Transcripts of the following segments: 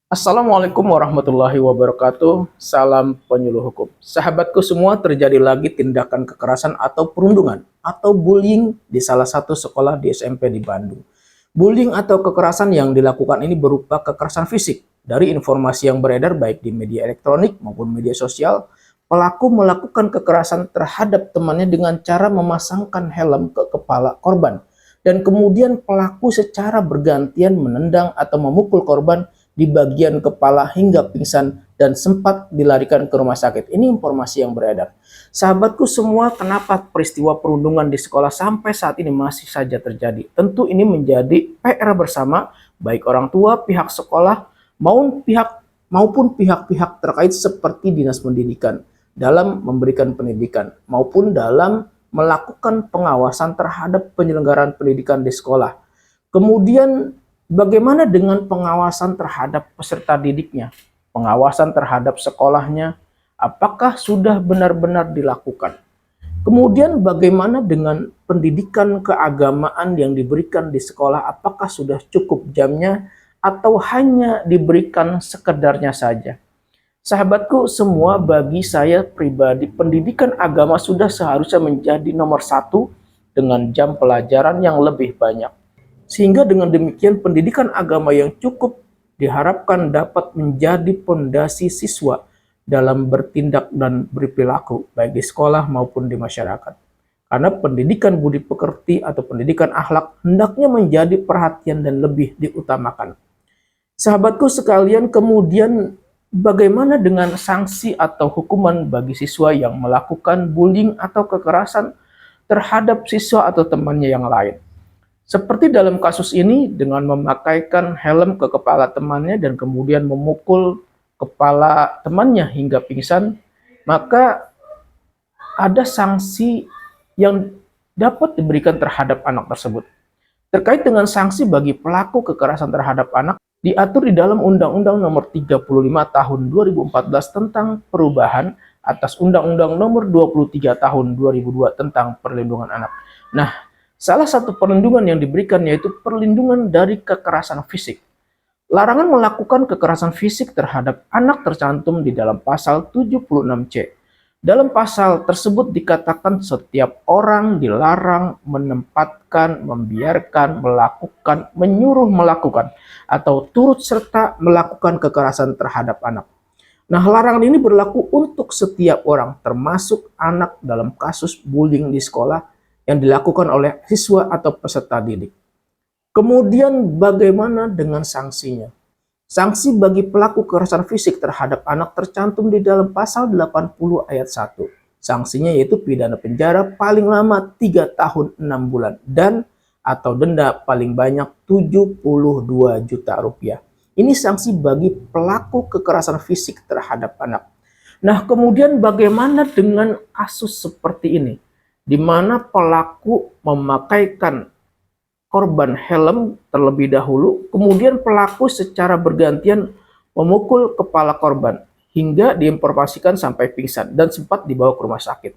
Assalamualaikum warahmatullahi wabarakatuh. Salam penyuluh hukum. Sahabatku semua, terjadi lagi tindakan kekerasan atau perundungan atau bullying di salah satu sekolah di SMP di Bandung. Bullying atau kekerasan yang dilakukan ini berupa kekerasan fisik. Dari informasi yang beredar baik di media elektronik maupun media sosial, pelaku melakukan kekerasan terhadap temannya dengan cara memasangkan helm ke kepala korban. Dan kemudian pelaku secara bergantian menendang atau memukul korban di bagian kepala hingga pingsan dan sempat dilarikan ke rumah sakit. Ini informasi yang beredar. Sahabatku semua, kenapa peristiwa perundungan di sekolah sampai saat ini masih saja terjadi? Tentu ini menjadi PR bersama, baik orang tua, pihak sekolah, maupun pihak-pihak terkait seperti Dinas Pendidikan dalam memberikan pendidikan maupun dalam melakukan pengawasan terhadap penyelenggaraan pendidikan di sekolah. Kemudian bagaimana dengan pengawasan terhadap peserta didiknya? Pengawasan terhadap sekolahnya, apakah sudah benar-benar dilakukan? Kemudian bagaimana dengan pendidikan keagamaan yang diberikan di sekolah? Apakah sudah cukup jamnya atau hanya diberikan sekedarnya saja? Sahabatku semua, bagi saya pribadi, pendidikan agama sudah seharusnya menjadi nomor satu dengan jam pelajaran yang lebih banyak. Sehingga dengan demikian pendidikan agama yang cukup diharapkan dapat menjadi pondasi siswa dalam bertindak dan berperilaku baik di sekolah maupun di masyarakat. Karena pendidikan budi pekerti atau pendidikan akhlak hendaknya menjadi perhatian dan lebih diutamakan. Sahabatku sekalian, kemudian bagaimana dengan sanksi atau hukuman bagi siswa yang melakukan bullying atau kekerasan terhadap siswa atau temannya yang lain? Seperti dalam kasus ini dengan memakaikan helm ke kepala temannya dan kemudian memukul kepala temannya hingga pingsan, maka ada sanksi yang dapat diberikan terhadap anak tersebut. Terkait dengan sanksi bagi pelaku kekerasan terhadap anak, diatur di dalam Undang-Undang Nomor 35 Tahun 2014 tentang perubahan atas Undang-Undang Nomor 23 Tahun 2002 tentang perlindungan anak. Nah, salah satu perlindungan yang diberikan yaitu perlindungan dari kekerasan fisik. Larangan melakukan kekerasan fisik terhadap anak tercantum di dalam pasal 76C. Dalam pasal tersebut dikatakan setiap orang dilarang menempatkan, membiarkan, melakukan, menyuruh melakukan, atau turut serta melakukan kekerasan terhadap anak. Nah, larangan ini berlaku untuk setiap orang, termasuk anak dalam kasus bullying di sekolah yang dilakukan oleh siswa atau peserta didik. Kemudian bagaimana dengan sanksinya? Sanksi bagi pelaku kekerasan fisik terhadap anak tercantum di dalam pasal 80 ayat 1. Sanksinya yaitu pidana penjara paling lama 3 tahun 6 bulan dan atau denda paling banyak 72 juta rupiah. Ini sanksi bagi pelaku kekerasan fisik terhadap anak. Nah, kemudian bagaimana dengan kasus seperti ini? Di mana pelaku memakaikan korban helm terlebih dahulu, kemudian pelaku secara bergantian memukul kepala korban hingga diinformasikan sampai pingsan dan sempat dibawa ke rumah sakit.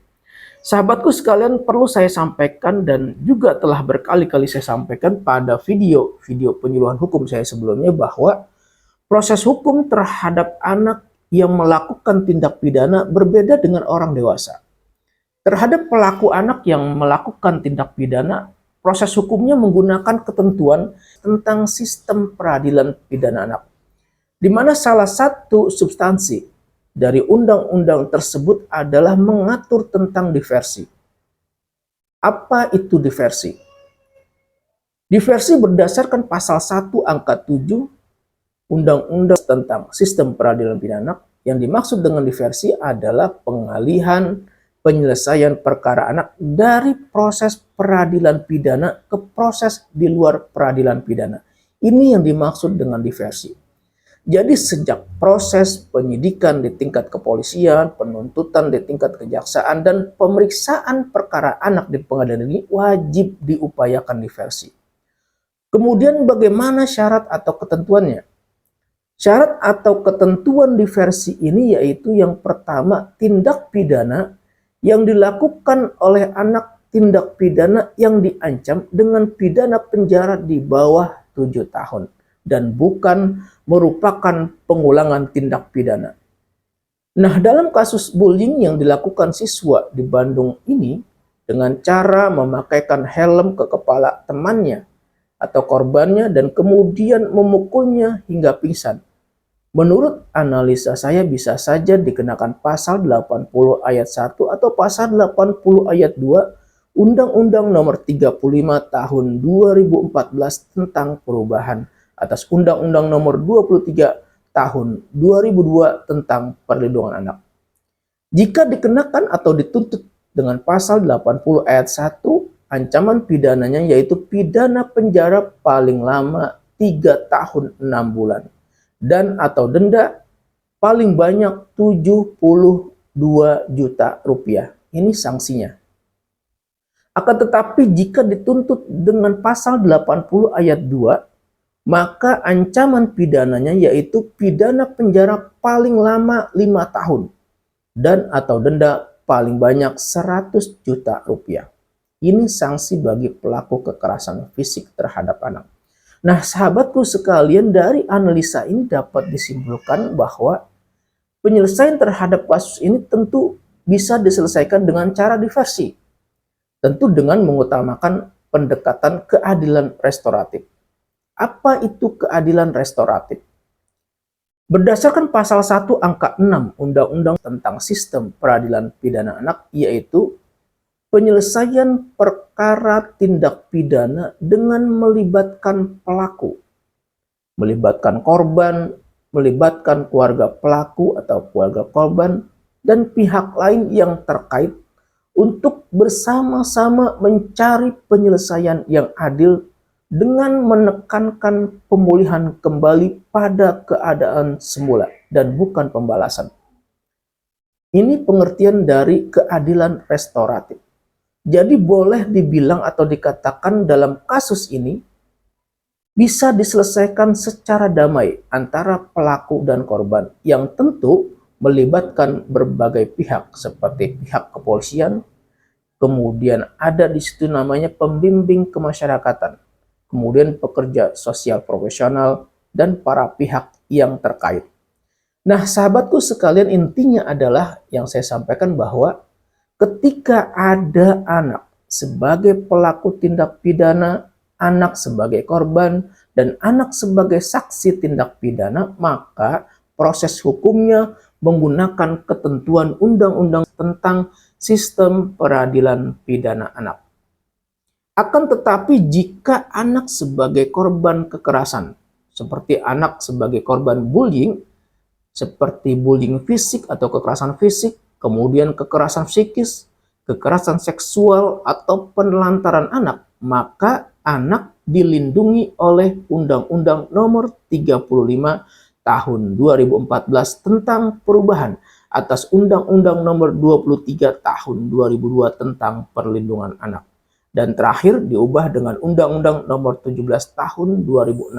Sahabatku sekalian, perlu saya sampaikan dan juga telah berkali-kali saya sampaikan pada video penyuluhan hukum saya sebelumnya bahwa proses hukum terhadap anak yang melakukan tindak pidana berbeda dengan orang dewasa. Terhadap pelaku anak yang melakukan tindak pidana, proses hukumnya menggunakan ketentuan tentang sistem peradilan pidana anak, di mana salah satu substansi dari undang-undang tersebut adalah mengatur tentang diversi. Apa itu diversi? Diversi berdasarkan pasal 1 angka 7 Undang-Undang tentang sistem peradilan pidana anak. Yang dimaksud dengan diversi adalah pengalihan penyelesaian perkara anak dari proses peradilan pidana ke proses di luar peradilan pidana. Ini yang dimaksud dengan diversi. Jadi sejak proses penyidikan di tingkat kepolisian, penuntutan di tingkat kejaksaan, dan pemeriksaan perkara anak di pengadilan ini wajib diupayakan diversi. Kemudian bagaimana syarat atau ketentuannya? Syarat atau ketentuan diversi ini yaitu yang pertama, tindak pidana yang dilakukan oleh anak tindak pidana yang diancam dengan pidana penjara di bawah 7 tahun dan bukan merupakan pengulangan tindak pidana. Nah, dalam kasus bullying yang dilakukan siswa di Bandung ini dengan cara memakaikan helm ke kepala temannya atau korbannya dan kemudian memukulnya hingga pingsan. Menurut analisa saya bisa saja dikenakan pasal 80 ayat 1 atau pasal 80 ayat 2 Undang-Undang Nomor 35 Tahun 2014 tentang perubahan atas Undang-Undang Nomor 23 Tahun 2002 tentang perlindungan anak. Jika dikenakan atau dituntut dengan pasal 80 ayat 1, ancaman pidananya yaitu pidana penjara paling lama 3 tahun 6 bulan dan atau denda paling banyak 72 juta rupiah. Ini sanksinya. Akan tetapi jika dituntut dengan pasal 80 ayat 2, maka ancaman pidananya yaitu pidana penjara paling lama 5 tahun dan atau denda paling banyak 100 juta rupiah. Ini sanksi bagi pelaku kekerasan fisik terhadap anak. Nah, sahabatku sekalian, dari analisa ini dapat disimpulkan bahwa penyelesaian terhadap kasus ini tentu bisa diselesaikan dengan cara diversi. Tentu dengan mengutamakan pendekatan keadilan restoratif. Apa itu keadilan restoratif? Berdasarkan pasal 1 angka 6 Undang-Undang tentang Sistem Peradilan Pidana Anak, yaitu penyelesaian perkara tindak pidana dengan melibatkan pelaku, melibatkan korban, melibatkan keluarga pelaku atau keluarga korban, dan pihak lain yang terkait untuk bersama-sama mencari penyelesaian yang adil dengan menekankan pemulihan kembali pada keadaan semula dan bukan pembalasan. Ini pengertian dari keadilan restoratif. Jadi boleh dibilang atau dikatakan dalam kasus ini bisa diselesaikan secara damai antara pelaku dan korban yang tentu melibatkan berbagai pihak seperti pihak kepolisian, kemudian ada di situ namanya pembimbing kemasyarakatan, kemudian pekerja sosial profesional dan para pihak yang terkait. Nah, sahabatku sekalian, intinya adalah yang saya sampaikan bahwa ketika ada anak sebagai pelaku tindak pidana, anak sebagai korban, dan anak sebagai saksi tindak pidana, maka proses hukumnya menggunakan ketentuan undang-undang tentang sistem peradilan pidana anak. Akan tetapi jika anak sebagai korban kekerasan, seperti anak sebagai korban bullying, seperti bullying fisik atau kekerasan fisik, kemudian kekerasan psikis, kekerasan seksual, atau penelantaran anak, maka anak dilindungi oleh Undang-Undang Nomor 35 Tahun 2014 tentang perubahan atas Undang-Undang Nomor 23 Tahun 2002 tentang perlindungan anak. Dan terakhir diubah dengan Undang-Undang Nomor 17 Tahun 2016,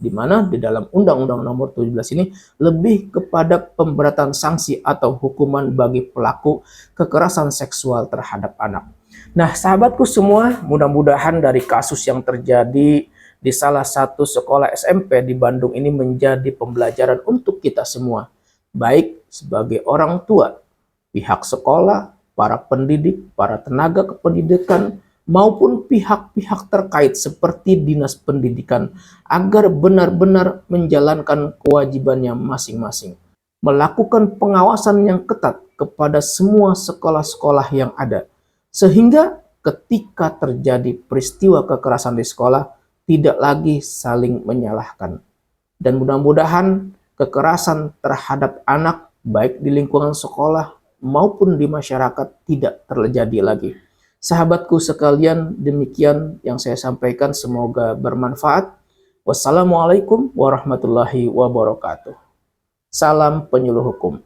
di mana di dalam Undang-Undang Nomor 17 ini lebih kepada pemberatan sanksi atau hukuman bagi pelaku kekerasan seksual terhadap anak. Nah, sahabatku semua, mudah-mudahan dari kasus yang terjadi di salah satu sekolah SMP di Bandung ini menjadi pembelajaran untuk kita semua, baik sebagai orang tua, pihak sekolah, para pendidik, para tenaga kependidikan, maupun pihak-pihak terkait seperti dinas pendidikan, agar benar-benar menjalankan kewajibannya masing-masing. Melakukan pengawasan yang ketat kepada semua sekolah-sekolah yang ada, sehingga ketika terjadi peristiwa kekerasan di sekolah, tidak lagi saling menyalahkan. Dan mudah-mudahan kekerasan terhadap anak, baik di lingkungan sekolah maupun di masyarakat, tidak terjadi lagi. Sahabatku sekalian, demikian yang saya sampaikan, semoga bermanfaat. Wassalamualaikum warahmatullahi wabarakatuh. Salam penyuluh hukum.